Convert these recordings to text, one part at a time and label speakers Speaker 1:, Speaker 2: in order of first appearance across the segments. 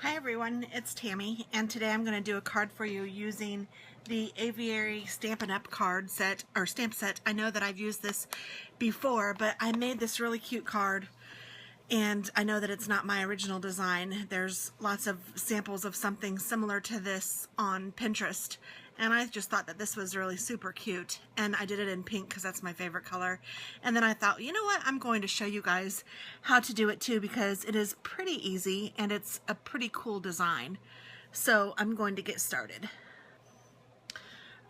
Speaker 1: Hi everyone, it's Tammy, and today I'm going to do a card for you using the Aviary Stampin' Up! Card set, or stamp set. I know that I've used this before, but I made this really cute card, and I know that it's not my original design. There's lots of samples of something similar to this on Pinterest, and I just thought that this was really super cute, and I did it in pink because that's my favorite color. And then I thought, you know what, I'm going to show you guys how to do it too, because it is pretty easy and it's a pretty cool design. So I'm going to get started.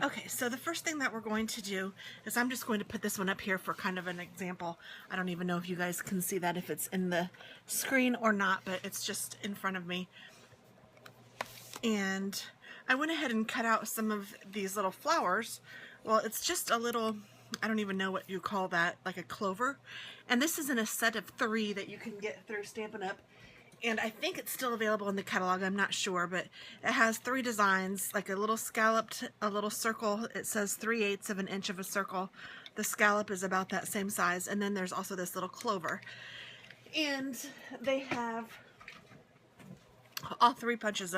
Speaker 1: Okay, so the first thing that we're going to do is I'm just going to put this one up here for kind of an example. I don't even know if you guys can see that, if it's in the screen or not, but it's just in front of me. And I went ahead and cut out some of these little flowers. Well, it's just a little, I don't even know what you call that, like a clover. And this is in a set of 3 that you can get through Stampin' Up! And I think it's still available in the catalog, I'm not sure, but it has 3 designs, like a little scalloped, a little circle. It says 3/8 of an inch of a circle. The scallop is about that same size, and then there's also this little clover. And they have all 3 punches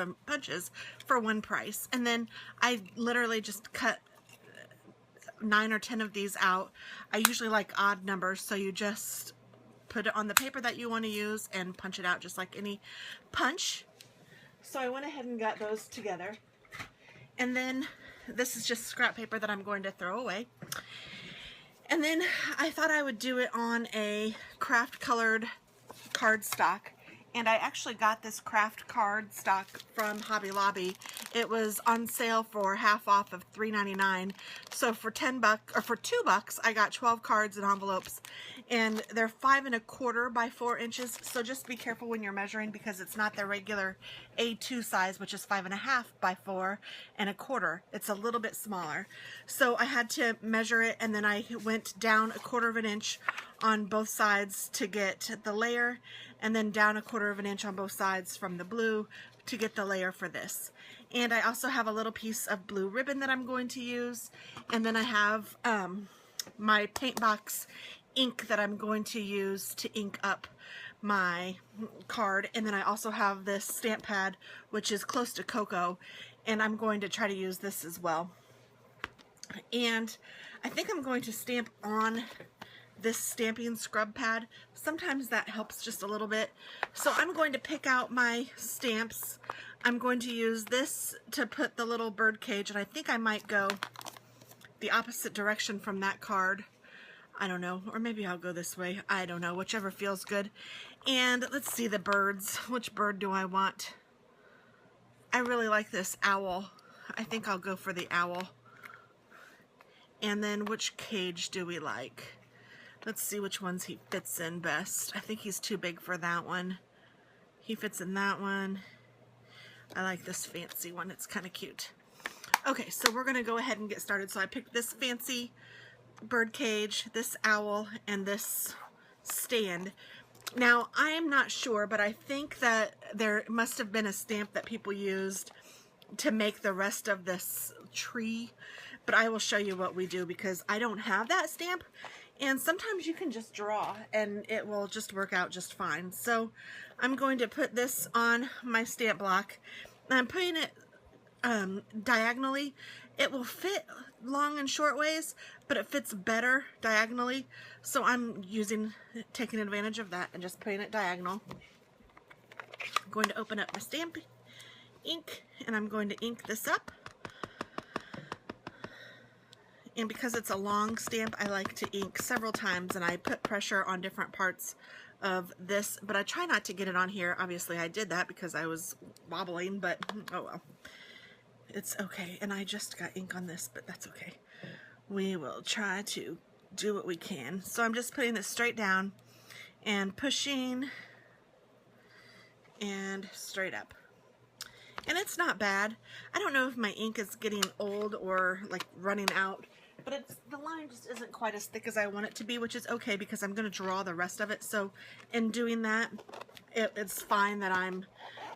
Speaker 1: for one price. And then I literally just cut 9 or 10 of these out. I usually like odd numbers, so you just put it on the paper that you want to use and punch it out just like any punch. So I went ahead and got those together. And then this is just scrap paper that I'm going to throw away. And then I thought I would do it on a craft colored cardstock. And I actually got this craft cardstock from Hobby Lobby. It was on sale for half off of $3.99. So for $10 or for $2, I got 12 cards and envelopes, and they're 5 1/4 by 4 inches. So just be careful when you're measuring, because it's not the regular A2 size, which is 5 1/2 by 4 1/4. It's a little bit smaller. So I had to measure it, and then I went down 1/4 of an inch on both sides to get the layer, and then down 1/4 of an inch on both sides from the blue to get the layer for this. And I also have a little piece of blue ribbon that I'm going to use, and then I have my paint box ink that I'm going to use to ink up my card. And then I also have this stamp pad, which is close to cocoa, and I'm going to try to use this as well. And I think I'm going to stamp on this stamping scrub pad. Sometimes that helps just a little bit. So I'm going to pick out my stamps. I'm going to use this to put the little bird cage, and I think I might go the opposite direction from that card. I don't know, or maybe I'll go this way. I don't know, whichever feels good. And let's see the birds. Which bird do I want? I really like this owl. I think I'll go for the owl. And then which cage do we like? Let's see which ones he fits in best. I think he's too big for that one. He fits in that one. I like this fancy one. It's kind of cute. Okay, so we're going to go ahead and get started. So I picked this fancy bird cage, this owl, and this stand. Now, I am not sure, but I think that there must have been a stamp that people used to make the rest of this tree. But I will show you what we do, because I don't have that stamp. And sometimes you can just draw and it will just work out just fine. So I'm going to put this on my stamp block. I'm putting it diagonally. It will fit long and short ways, but it fits better diagonally. So I'm taking advantage of that and just putting it diagonal. I'm going to open up my stamp ink, and I'm going to ink this up. And because it's a long stamp, I like to ink several times, and I put pressure on different parts of this, but I try not to get it on here. Obviously I did that because I was wobbling, but oh well. It's okay. And I just got ink on this, but that's okay. We will try to do what we can. So I'm just putting this straight down and pushing and straight up. And it's not bad. I don't know if my ink is getting old or like running out, but the line just isn't quite as thick as I want it to be, which is okay because I'm going to draw the rest of it. So in doing that, it's fine that I'm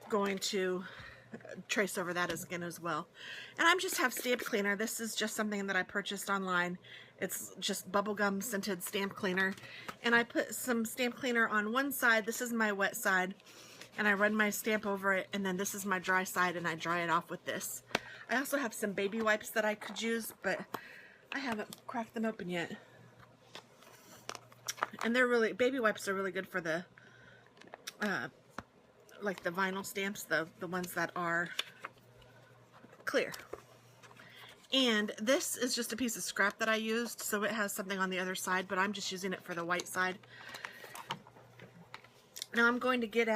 Speaker 1: going to trace over that again as well. And I just have stamp cleaner. This is just something that I purchased online. It's just bubblegum scented stamp cleaner. And I put some stamp cleaner on one side. This is my wet side. and I run my stamp over it, and then this is my dry side, and I dry it off with this. I also have some baby wipes that I could use, but I haven't cracked them open yet. And they're really, baby wipes are really good for the, like the vinyl stamps, the ones that are clear. And this is just a piece of scrap that I used, so it has something on the other side, but I'm just using it for the white side. Now I'm going to get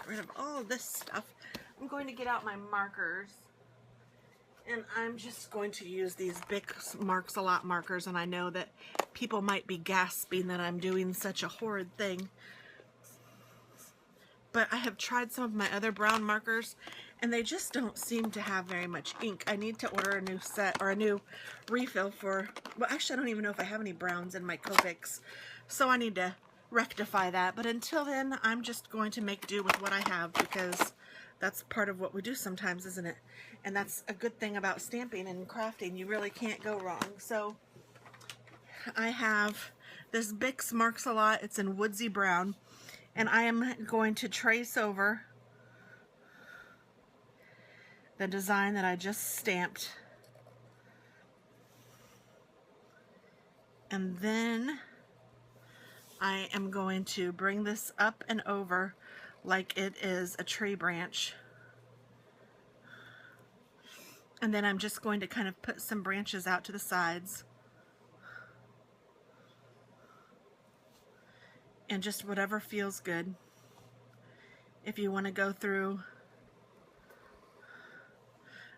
Speaker 1: rid of all this stuff. I'm going to get out my markers, and I'm just going to use these Bic Marks a Lot markers, and I know that people might be gasping that I'm doing such a horrid thing. But I have tried some of my other brown markers, and they just don't seem to have very much ink. I need to order a new set, or a new refill for, well, actually I don't even know if I have any browns in my Copics, so I need to rectify that. But until then, I'm just going to make do with what I have, because that's part of what we do sometimes, isn't it? And that's a good thing about stamping and crafting. You really can't go wrong. So I have this Bic Marks a Lot. It's in Woodsy Brown. And I am going to trace over the design that I just stamped. And then I am going to bring this up and over like it is a tree branch. And then I'm just going to kind of put some branches out to the sides. And just whatever feels good. If you want to go through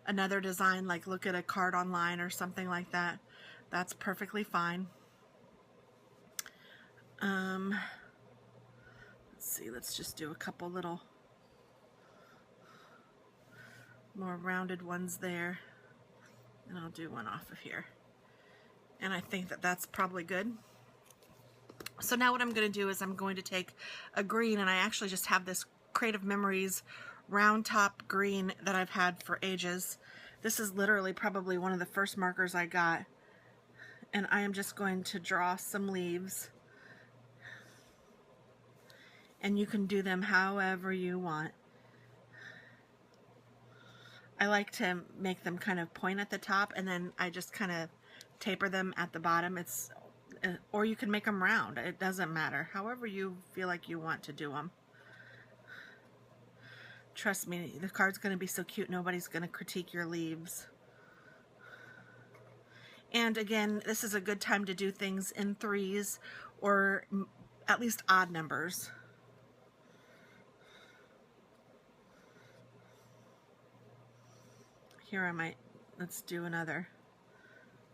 Speaker 1: another design, like look at a card online or something like that, that's perfectly fine. Let's see, let's just do a couple little more rounded ones there. And I'll do one off of here. And I think that that's probably good. So now what I'm going to do is I'm going to take a green, and I actually just have this Creative Memories round top green that I've had for ages. This is literally probably one of the first markers I got. And I am just going to draw some leaves. And you can do them however you want. I like to make them kind of point at the top, and then I just kind of taper them at the bottom. Or you can make them round. It doesn't matter. However you feel like you want to do them. Trust me, the card's going to be so cute, nobody's going to critique your leaves. And again, this is a good time to do things in threes, or at least odd numbers. Here I might, let's do another.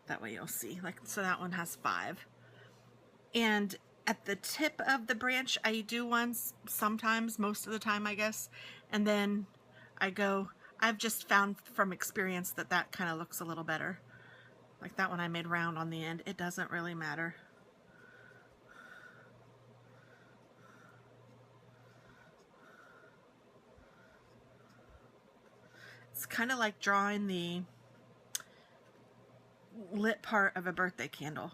Speaker 1: That way you'll see. Like, so that one has 5. And at the tip of the branch, I do ones sometimes, most of the time, I guess. And then I go, I've just found from experience that that kind of looks a little better. Like that one I made round on the end. It doesn't really matter. It's kind of like drawing the lit part of a birthday candle.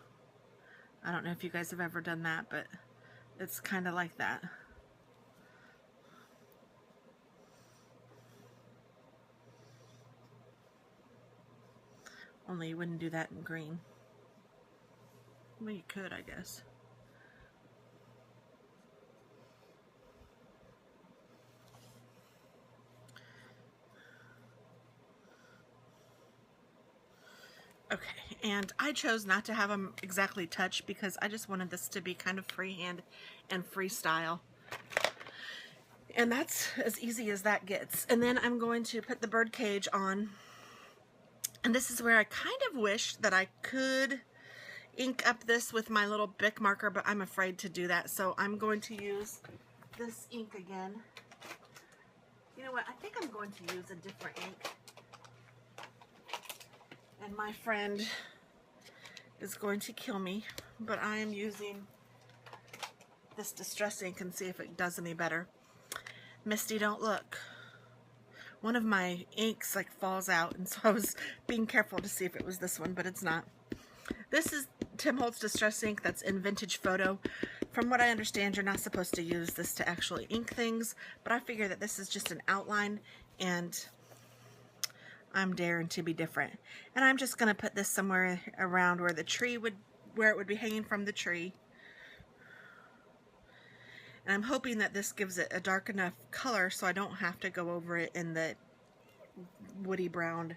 Speaker 1: I don't know if you guys have ever done that, but it's kind of like that. Only you wouldn't do that in green. Well, you could, I guess. Okay, and I chose not to have them exactly touch because I just wanted this to be kind of freehand and freestyle. And that's as easy as that gets. And then I'm going to put the bird cage on. And this is where I kind of wish that I could ink up this with my little Bic marker, but I'm afraid to do that. So I'm going to use this ink again. You know what? I think I'm going to use a different ink. And my friend is going to kill me, but I am using this distress ink and see if it does any better. Misty, don't look. One of my inks like falls out, and so I was being careful to see if it was this one, but it's not. This is Tim Holtz Distress ink that's in Vintage Photo. From what I understand, you're not supposed to use this to actually ink things, but I figure that this is just an outline, and I'm daring to be different. And I'm just going to put this somewhere around where the tree would, where it would be hanging from the tree. And I'm hoping that this gives it a dark enough color so I don't have to go over it in the woody brown.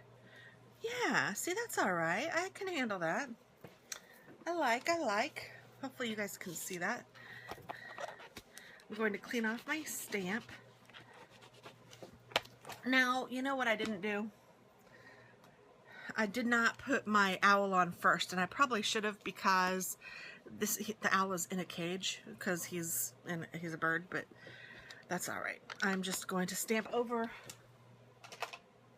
Speaker 1: Yeah, see, that's alright. I can handle that. I like. Hopefully you guys can see that. I'm going to clean off my stamp. Now, you know what I didn't do? I did not put my owl on first, and I probably should have, because the owl is in a cage because he's a bird, but that's all right. I'm just going to stamp over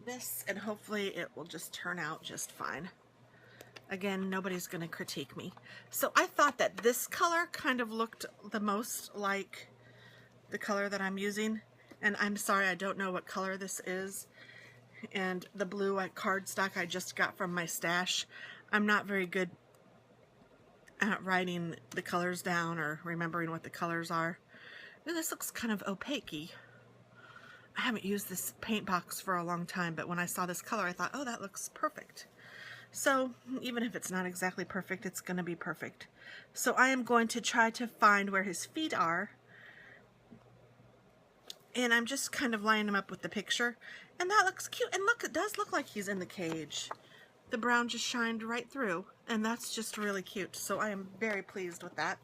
Speaker 1: this, and hopefully it will just turn out just fine. Again, nobody's going to critique me. So I thought that this color kind of looked the most like the color that I'm using, and I'm sorry, I don't know what color this is. And the blue cardstock I just got from my stash. I'm not very good at writing the colors down or remembering what the colors are. Ooh, this looks kind of opaque-y. I haven't used this paint box for a long time, but when I saw this color I thought, oh, that looks perfect. So even if it's not exactly perfect, it's going to be perfect. So I am going to try to find where his feet are, and I'm just kind of lining him up with the picture, and that looks cute. And look, it does look like he's in the cage. The brown just shined right through, and that's just really cute. So I am very pleased with that.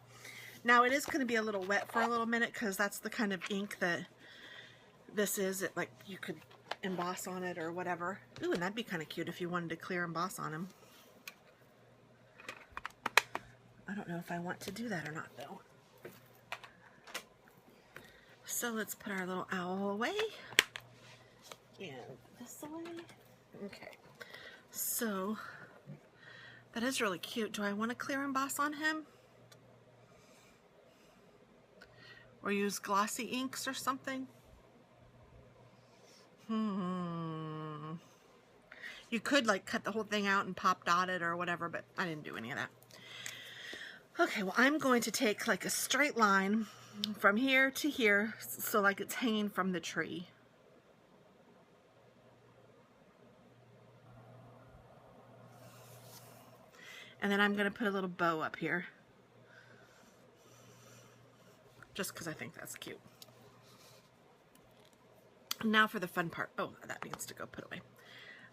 Speaker 1: Now it is going to be a little wet for a little minute because that's the kind of ink that this is. It, like, you could emboss on it or whatever. Ooh, and that'd be kind of cute if you wanted to clear emboss on him. I don't know if I want to do that or not, though. So let's put our little owl away. And this away. Okay. So that is really cute. Do I want to clear emboss on him? Or use glossy inks or something? You could like cut the whole thing out and pop dot it or whatever, but I didn't do any of that. Okay, well, I'm going to take like a straight line from here to here, so like it's hanging from the tree. And then I'm going to put a little bow up here, just because I think that's cute. Now for the fun part. Oh, that needs to go put away.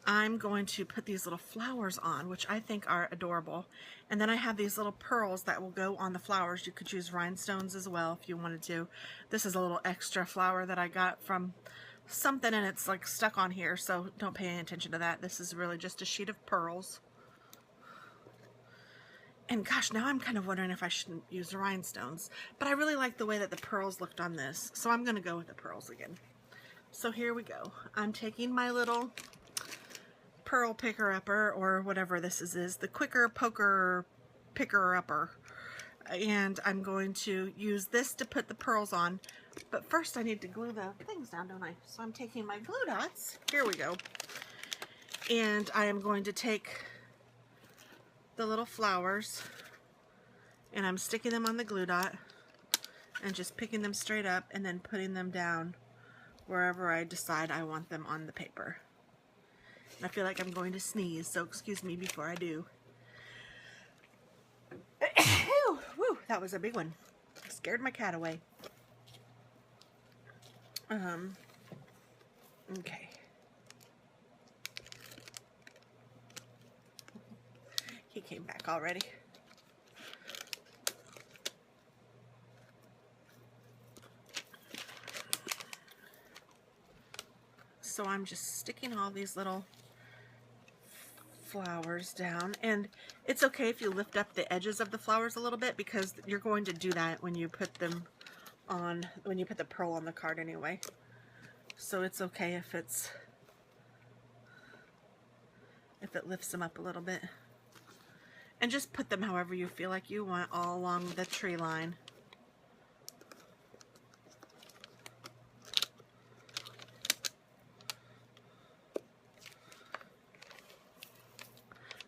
Speaker 1: I'm going to put these little flowers on, which I think are adorable. And then I have these little pearls that will go on the flowers. You could use rhinestones as well if you wanted to. This is a little extra flower that I got from something, and it's like stuck on here, so don't pay any attention to that. This is really just a sheet of pearls. And gosh, now I'm kind of wondering if I shouldn't use the rhinestones. But I really like the way that the pearls looked on this, so I'm going to go with the pearls again. So here we go. I'm taking my little pearl picker-upper, or whatever this is, the quicker poker picker-upper. And I'm going to use this to put the pearls on. But first I need to glue the things down, don't I? So I'm taking my glue dots. Here we go. And I am going to take the little flowers, and I'm sticking them on the glue dot and just picking them straight up and then putting them down wherever I decide I want them on the paper. And I feel like I'm going to sneeze, so excuse me before I do. Whew, that was a big one. Scared my cat away. Okay. He came back already. So I'm just sticking all these little flowers down, and it's okay if you lift up the edges of the flowers a little bit, because you're going to do that when you put them on, when you put the pearl on the card anyway. So it's okay if it lifts them up a little bit. And just put them however you feel like you want, all along the tree line.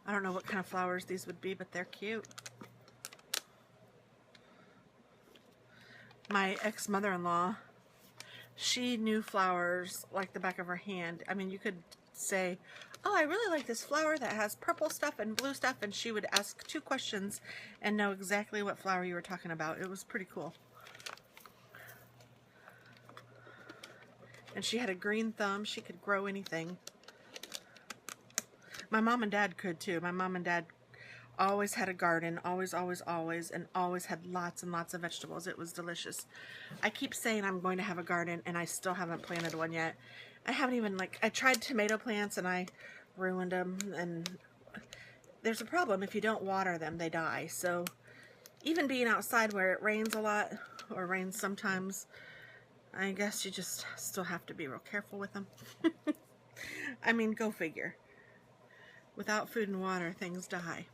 Speaker 1: I don't know what kind of flowers these would be, but they're cute. My ex-mother-in-law, she knew flowers like the back of her hand. I mean, you could say, oh, I really like this flower that has purple stuff and blue stuff, and she would ask 2 questions and know exactly what flower you were talking about. It was pretty cool. And she had a green thumb. She could grow anything. My mom and dad could too. My mom and dad always had a garden, always, and always had lots and lots of vegetables. It was delicious. I keep saying I'm going to have a garden, and I still haven't planted one yet. I haven't even, I tried tomato plants, and I ruined them, and there's a problem. If you don't water them, they die. So even being outside where it rains a lot, or rains sometimes, I guess you just still have to be real careful with them. I mean, go figure. Without food and water, things die.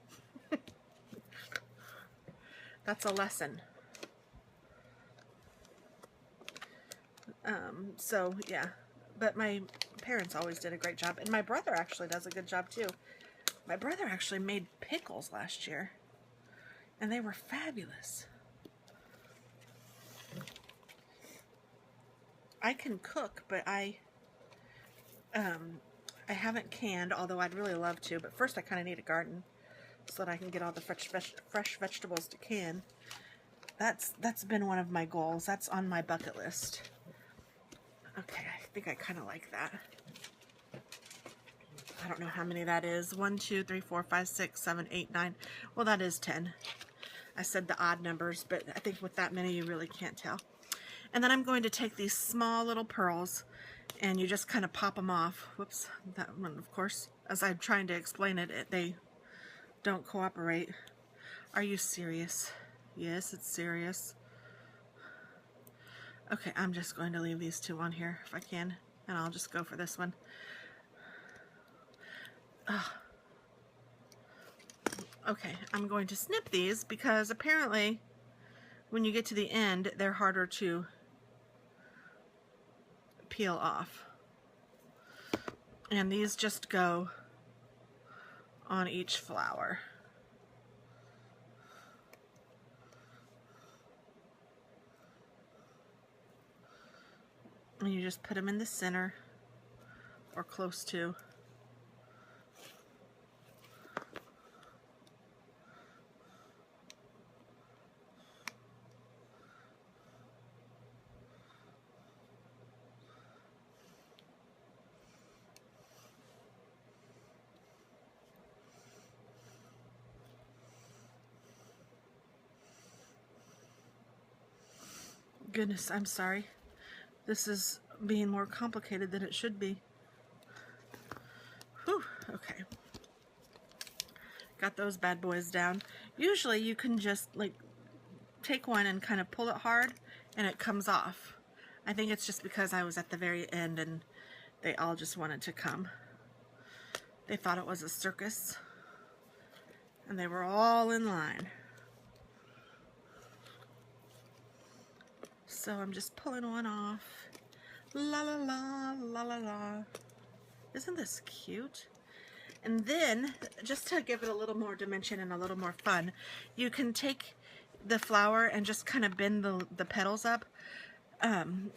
Speaker 1: That's a lesson. So, yeah. But my parents always did a great job. And my brother actually does a good job, too. My brother actually made pickles last year. And they were fabulous. I can cook, but I haven't canned, although I'd really love to. But first I kind of need a garden so that I can get all the fresh vegetables to can. That's been one of my goals. That's on my bucket list. Okay, I think I kind of like that. I don't know how many that is. 1, 2, 3, 4, 5, 6, 7, 8, 9. Well, that is 10. I said the odd numbers, but I think with that many you really can't tell. And then I'm going to take these small little pearls, and you just kind of pop them off. Whoops, that one, of course. As I'm trying to explain it, they don't cooperate. Are you serious? Yes, it's serious. Okay, I'm just going to leave these 2 on here if I can, and I'll just go for this one. Okay, I'm going to snip these because apparently when you get to the end, they're harder to peel off. And these just go on each flower. And you just put them in the center or close to. Goodness, I'm sorry. This is being more complicated than it should be. Whew, okay. Got those bad boys down. Usually you can just take one and kind of pull it hard and it comes off. I think it's just because I was at the very end and they all just wanted to come. They thought it was a circus and they were all in line. So I'm just pulling one off. La la la, la la la. Isn't this cute? And then, just to give it a little more dimension and a little more fun, you can take the flower and just kind of bend the petals up.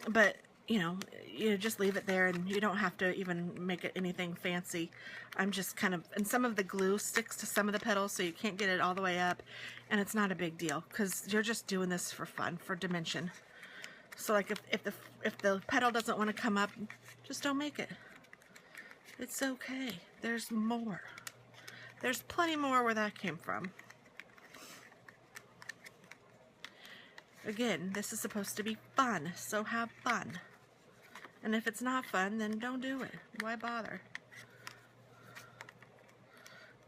Speaker 1: But, you just leave it there and you don't have to even make it anything fancy. I'm just kind of, and some of the glue sticks to some of the petals so you can't get it all the way up. And it's not a big deal because you're just doing this for fun, for dimension. So like if the petal doesn't want to come up, just don't make it. It's okay. There's more. There's plenty more where that came from. Again, this is supposed to be fun, so have fun. And if it's not fun, then don't do it. Why bother?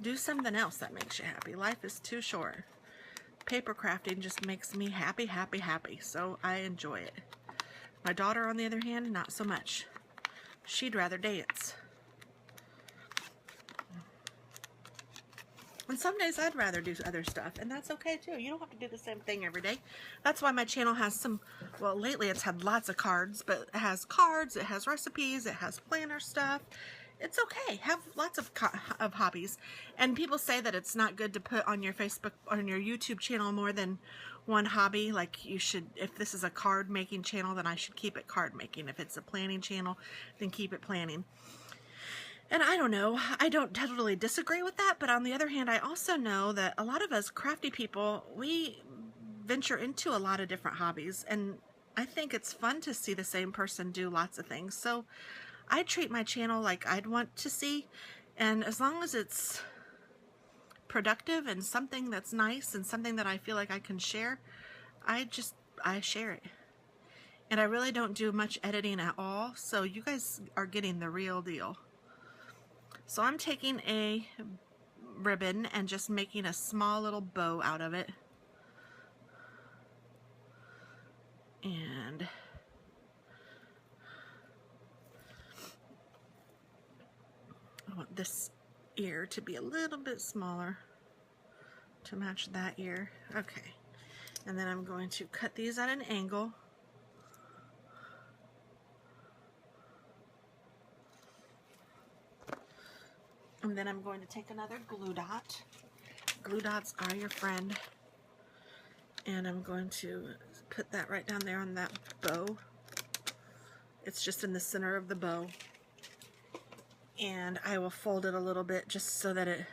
Speaker 1: Do something else that makes you happy. Life is too short. Paper crafting just makes me happy, happy, happy, so I enjoy it. My daughter, on the other hand, not so much. She'd rather dance. And some days I'd rather do other stuff, and that's okay too. You don't have to do the same thing every day. That's why my channel has some, well, lately it's had lots of cards, but it has cards, it has recipes, it has planner stuff, it's okay. Have lots of hobbies. And people say that it's not good to put on your Facebook or on your YouTube channel more than one hobby. Like you should, if this is a card making channel, then I should keep it card making. If it's a planning channel, then keep it planning. And I don't know, I don't totally disagree with that, but on the other hand, I also know that a lot of us crafty people, we venture into a lot of different hobbies, and I think it's fun to see the same person do lots of things. So I treat my channel like I'd want to see, and as long as it's productive and something that's nice and something that I feel like I can share, I share it. And I really don't do much editing at all, so you guys are getting the real deal. So I'm taking a ribbon and just making a small little bow out of it. And I want this ear to be a little bit smaller to match that ear. Okay. And then I'm going to cut these at an angle. And then I'm going to take another glue dot. Glue dots are your friend. And I'm going to put that right down there on that bow. It's just in the center of the bow. And I will fold it a little bit just so that it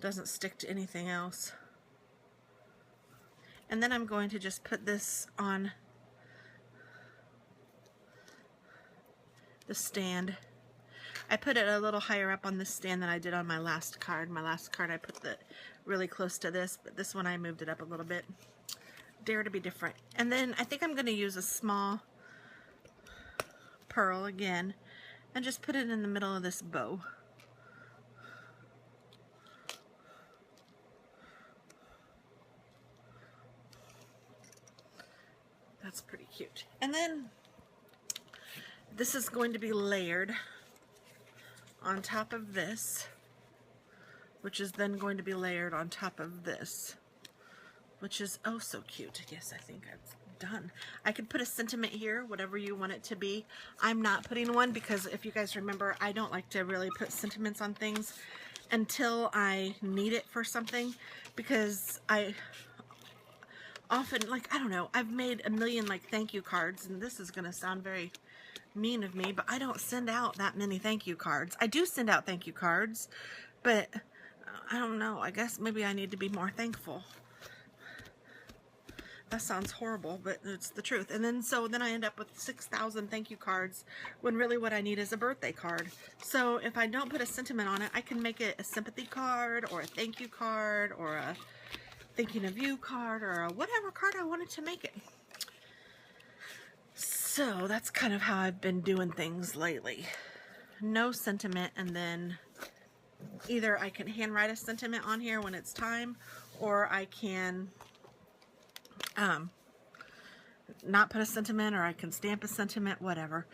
Speaker 1: doesn't stick to anything else. And then I'm going to just put this on the stand. I put it a little higher up on this stand than I did on my last card. My last card I put it really close to this, but this one I moved it up a little bit. Dare to be different. And then I think I'm going to use a small pearl again and just put it in the middle of this bow. That's pretty cute. And then this is going to be layered on top of this, which is then going to be layered on top of this, which is oh so cute. Yes, I think I've done. I could put a sentiment here, whatever you want it to be. I'm not putting one because if you guys remember, I don't like to really put sentiments on things until I need it for something, because I often, like, I don't know, I've made a million like thank you cards, and this is going to sound very mean of me, but I don't send out that many thank you cards. I do send out thank you cards, but I don't know, I guess maybe I need to be more thankful. That sounds horrible, but it's the truth. And then then I end up with 6,000 thank you cards when really what I need is a birthday card. So if I don't put a sentiment on it, I can make it a sympathy card or a thank you card or a thinking of you card or a whatever card I wanted to make it. So that's kind of how I've been doing things lately. No sentiment, and then either I can handwrite a sentiment on here when it's time, or I can not put a sentiment, or I can stamp a sentiment, whatever.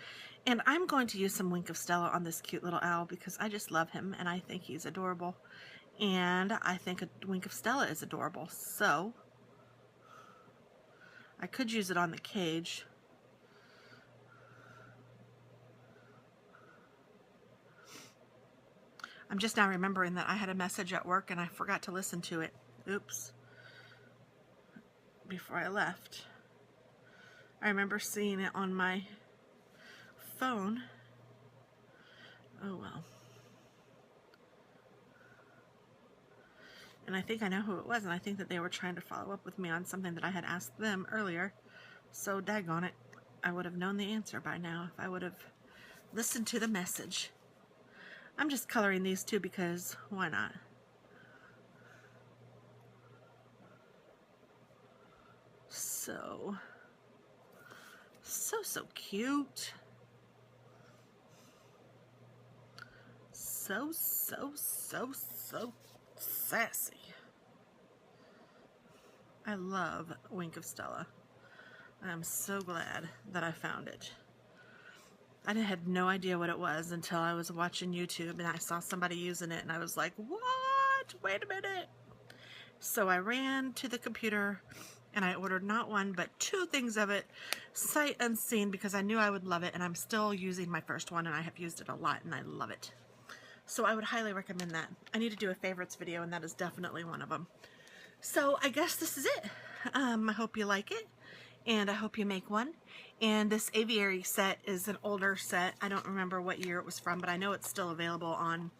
Speaker 1: And I'm going to use some Wink of Stella on this cute little owl because I just love him and I think he's adorable. And I think a Wink of Stella is adorable. So I could use it on the cage. I'm just now remembering that I had a message at work and I forgot to listen to it. Oops. Before I left. I remember seeing it on my phone. Oh well. And I think I know who it was, and I think that they were trying to follow up with me on something that I had asked them earlier. So daggone it, I would have known the answer by now if I would have listened to the message. I'm just coloring these two because why not? So cute. So sassy. I love Wink of Stella. I'm so glad that I found it. I had no idea what it was until I was watching YouTube and I saw somebody using it and I was like, what? Wait a minute. So I ran to the computer and I ordered not one but 2 things of it sight unseen because I knew I would love it, and I'm still using my first one, and I have used it a lot and I love it. So I would highly recommend that. I need to do a favorites video, and that is definitely one of them. So I guess this is it. I hope you like it, and I hope you make one. And this Aviary set is an older set. I don't remember what year it was from, but I know it's still available on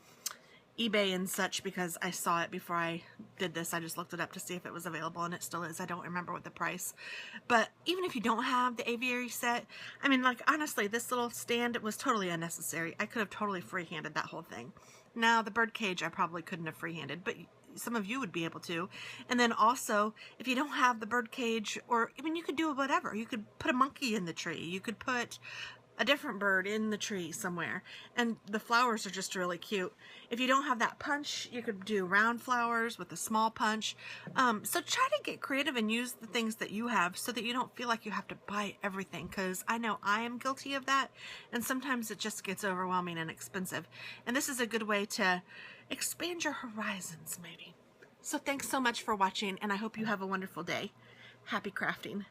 Speaker 1: eBay and such because I saw it before I did this. I just looked it up to see if it was available, and it still is. I don't remember what the price. But even if you don't have the Aviary set, I mean, like, honestly, this little stand was totally unnecessary. I could have totally free-handed that whole thing. Now, the bird cage I probably couldn't have free-handed, but some of you would be able to. And then also, if you don't have the bird cage, or, I mean, you could do whatever. You could put a monkey in the tree. You could put a different bird in the tree somewhere, and the flowers are just really cute. If you don't have that punch, you could do round flowers with a small punch. So try to get creative and use the things that you have so that you don't feel like you have to buy everything, because I know I am guilty of that, and sometimes it just gets overwhelming and expensive, and this is a good way to expand your horizons maybe. So thanks so much for watching, and I hope you have a wonderful day. Happy crafting.